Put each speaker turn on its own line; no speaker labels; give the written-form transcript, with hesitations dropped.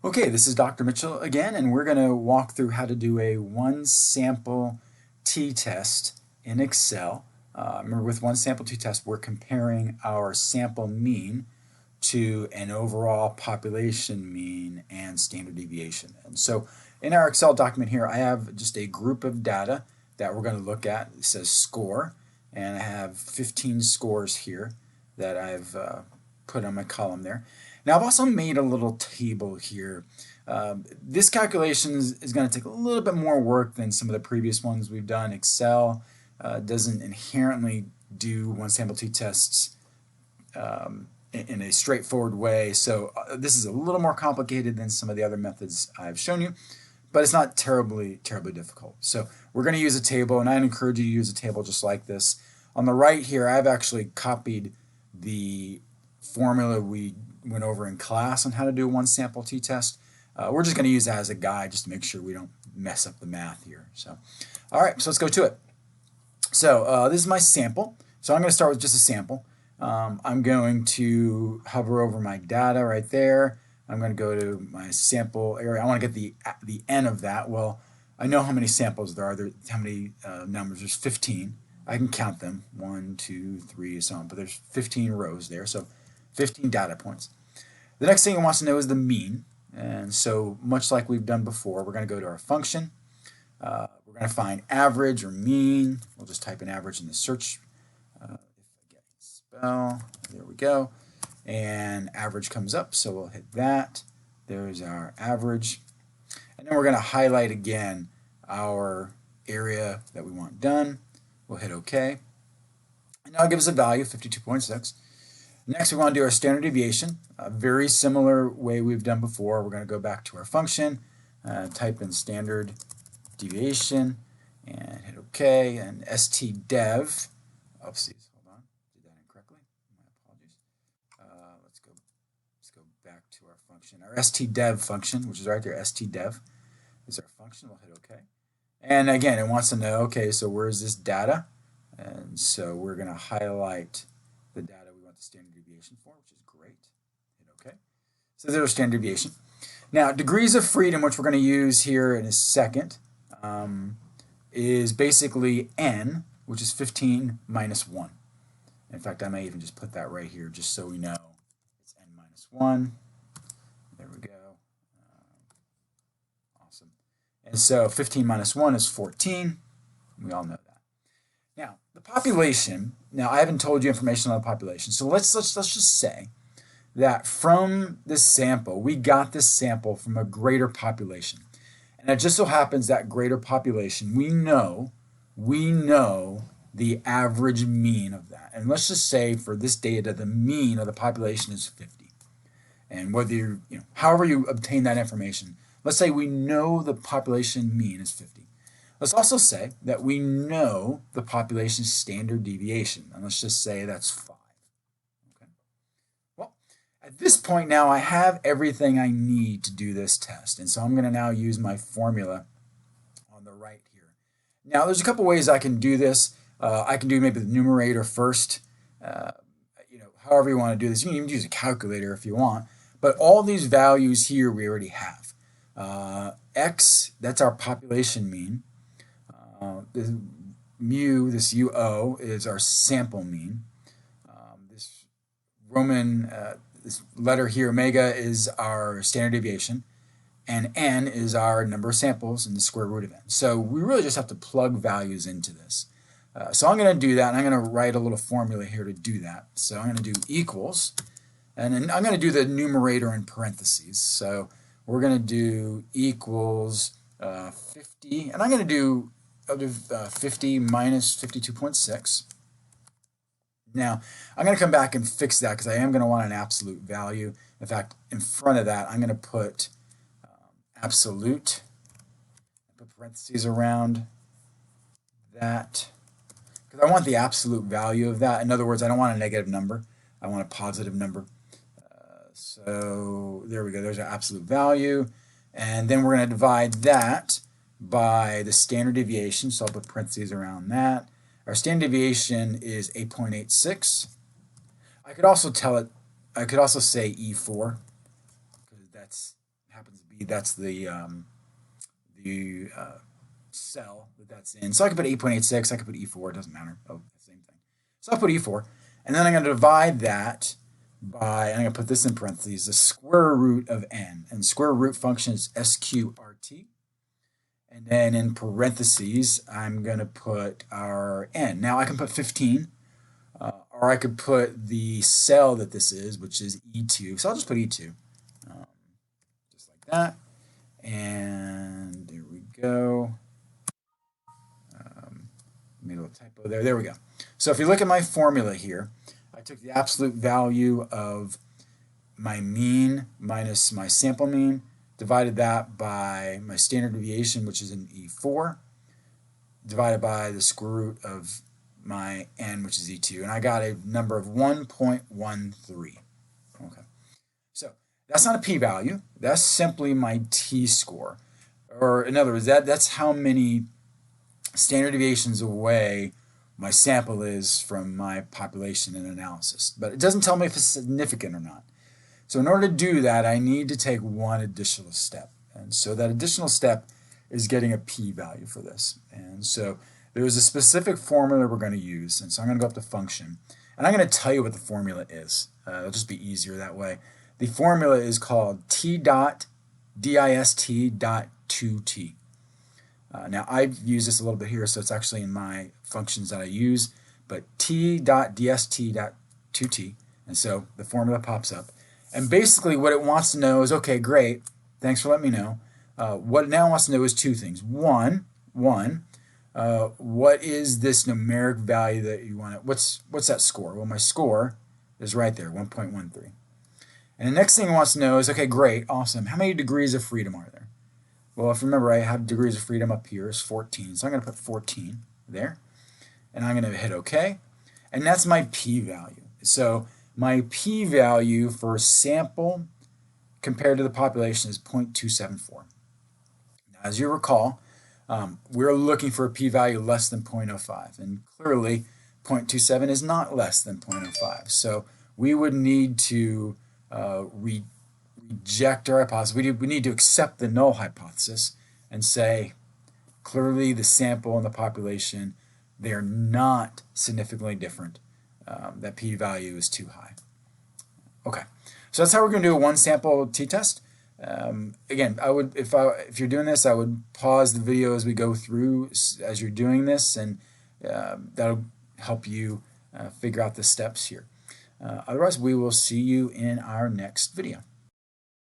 Okay, this is Dr. Mitchell again, and we're going to walk through how to do a one sample t-test in Excel. Remember, with one sample t-test, we're comparing our sample mean to an overall population mean and standard deviation. And so in our Excel document here, I have just a group of data that we're going to look at. It says score, and I have 15 scores here that I've put on my column there. Now I've also made a little table here. This calculation is going to take a little bit more work than some of the previous ones we've done. Excel doesn't inherently do one sample t-tests in a straightforward way, so this is a little more complicated than some of the other methods I've shown you, but it's not terribly difficult. So we're going to use a table, and I'd encourage you to use a table just like this. On the right here, I've actually copied the formula we went over in class on how to do one sample t-test. We're just going to use that as a guide just to make sure we don't mess up the math here. So, all right, so let's go to it. So this is my sample. So I'm going to start with just a sample. I'm going to hover over my data right there. I'm going to go to my sample area. I want to get the n of that. Well, I know how many samples there are. How many numbers? There's 15. I can count them. 1, 2, 3, so on. But there's 15 rows there. So 15 data points. The next thing it wants to know is the mean. And so much like we've done before, we're going to go to our function. We're going to find average or mean. We'll just type in average in the search. If I get spell, there we go. And average comes up, so we'll hit that. There's our average. And then we're going to highlight again our area that we want done. We'll hit OK. And now it gives us a value, 52.6. Next, we want to do our standard deviation. A very similar way we've done before. We're going to go back to our function, type in standard deviation, and hit OK. And stdev, oopsies, hold on, did that incorrectly. My apologies. Let's go back to our function. Our stdev function, which is right there, stdev is our function. We'll hit OK. And again, it wants to know, okay, so where is this data? And so we're going to highlight the data we want the standard deviation for, which is great. Hit OK. So there's our standard deviation. Now, degrees of freedom, which we're going to use here in a second, is basically n, which is 15 minus 1. In fact, I may even just put that right here just so we know it's n minus 1. There we go. Awesome. And so 15 minus 1 is 14. We all know that. Now, the population, now I haven't told you information on the population, so let's just say that from this sample, we got this sample from a greater population. And it just so happens that greater population, we know the average mean of that. And let's just say for this data, the mean of the population is 50. And whether you however you obtain that information, let's say we know the population mean is 50. Let's also say that we know the population standard deviation. And let's just say that's 5. Okay. Well, at this point now, I have everything I need to do this test. And so I'm going to now use my formula on the right here. Now, there's a couple ways I can do this. I can do maybe the numerator first. However you want to do this. You can even use a calculator if you want. But all these values here we already have. X, that's our population mean. This mu, this UO, is our sample mean. This Roman, this letter here, omega, is our standard deviation. And n is our number of samples and the square root of n. So we really just have to plug values into this. So I'm going to do that, and I'm going to write a little formula here to do that. So I'm going to do equals, and then I'm going to do the numerator in parentheses. So we're going to do equals 50, and I'll do 50 minus 52.6. Now, I'm going to come back and fix that because I am going to want an absolute value. In fact, in front of that, I'm going to put absolute, put parentheses around that, because I want the absolute value of that. In other words, I don't want a negative number. I want a positive number. So there we go. There's our absolute value. And then we're going to divide that by the standard deviation. So I'll put parentheses around that. Our standard deviation is 8.86. I could also say E4, because happens to be that's the cell that's in. So I could put 8.86, I could put E4, it doesn't matter. Oh, same thing. So I'll put E4, and then I'm going to divide that by, and I'm going to put this in parentheses, the square root of n. And square root function is SQRT. And then in parentheses, I'm going to put our n. Now I can put 15, or I could put the cell that this is, which is E2. So I'll just put E2, just like that. And there we go. Made a little typo there. There we go. So if you look at my formula here, I took the absolute value of my mean minus my sample mean, divided that by my standard deviation, which is an E4, divided by the square root of my n, which is E2, and I got a number of 1.13. Okay. So that's not a p-value. That's simply my t-score. Or in other words, that's how many standard deviations away my sample is from my population and analysis. But it doesn't tell me if it's significant or not. So in order to do that, I need to take one additional step. And so that additional step is getting a p-value for this. And so there is a specific formula we're going to use. And so I'm going to go up to function. And I'm going to tell you what the formula is. It'll just be easier that way. The formula is called t.dist.2t. Now I've used this a little bit here, so it's actually in my functions that I use, but t.dst.2t, and so the formula pops up. And basically what it wants to know is, okay, great, thanks for letting me know. What it now wants to know is two things. One, what is this numeric value that you want to, what's that score? Well, my score is right there, 1.13. And the next thing it wants to know is, okay, great, awesome, how many degrees of freedom are there? Well, if you remember, I have degrees of freedom up here is 14. So I'm going to put 14 there. And I'm going to hit OK. And that's my p-value. So my p-value for sample compared to the population is 0.274. Now, as you recall, we're looking for a p-value less than 0.05. And clearly, 0.27 is not less than 0.05. So we would need to reject our hypothesis. We need to accept the null hypothesis and say, clearly the sample and the population, they are not significantly different. That p-value is too high. Okay, so that's how we're going to do a one sample t-test. Again, if you're doing this, I would pause the video as we go through as you're doing this, and that'll help you figure out the steps here. Otherwise, we will see you in our next video.